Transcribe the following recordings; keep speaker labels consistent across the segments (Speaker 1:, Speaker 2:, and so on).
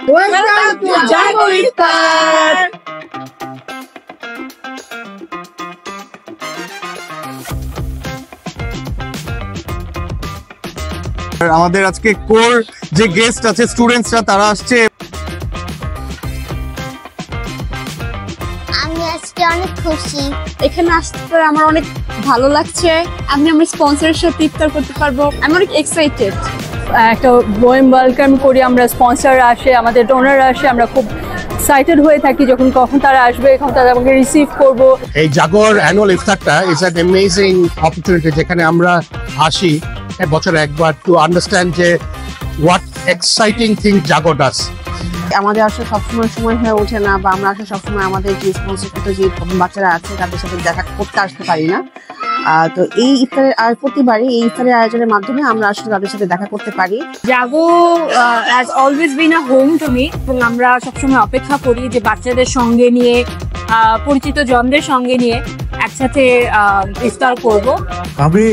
Speaker 1: Welcome to Jago Iftar.
Speaker 2: আমাদের আজকে core যে গেস্ট আছে স্টুডেন্টসরা তারা আসছে।
Speaker 3: আমি আজকে অনেক খুশি
Speaker 1: এখানে আসতে আমার অনেক ভালো লাগছে। আমি আমার স্পন্সরের সাথে ইফতার করতে পারবো। আমি অনেক এক্সাইটেড।
Speaker 4: একটা ওয়ার্ম ওয়েলকাম করি আমরা, স্পন্সর আসে, আমাদের ডোনার আসে, আমরা খুব এক্সাইটেড হয়ে থাকি কখন তারা আসবে, কখন তারা আমাকে রিসিভ করব।
Speaker 2: এই জাগর অ্যানুয়াল ইফতারটা ইজ অ্যান অ্যামেজিং অপরচুনিটি যেখানে আমরা আসি বছরে একবার টু আন্ডারস্ট্যান্ড যে what exciting thing Jaago does.
Speaker 5: আমাদের আসলে সবসময় সময় হয়ে ওঠে না, বা আমরা আসলে সবসময় আমাদের যে স্পন্সরকৃত যে বাচ্চারা আছে তাদের সাথে দেখা করতে আসতে পারি না। তো এই ইফতারের প্রতিবারই এই ইফতারের আয়োজনের মাধ্যমে আমরা আসলে তাদের সাথে দেখা করতে পারি।
Speaker 1: Jaago has always been a home to me, এবং আমরা সবসময় অপেক্ষা করি যে বাচ্চাদের সঙ্গে নিয়ে, পরিচিত জনদের সঙ্গে নিয়ে একসাথে ইফতার করব।
Speaker 6: আমি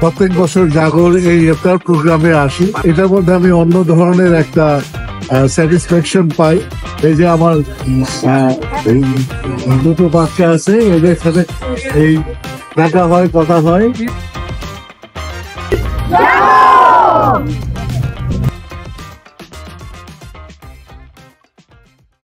Speaker 6: প্রত্যেক বছর জাগর এই ইফতার প্রোগ্রামে আসি। এটার মধ্যে আমি অন্য ধরনের একটা স্যাটিসফ্যাকশন পাই। এই যে আমার দুটো বাচ্চা আছে, এদের সাথে এই দেখা হয়, কথা হয়।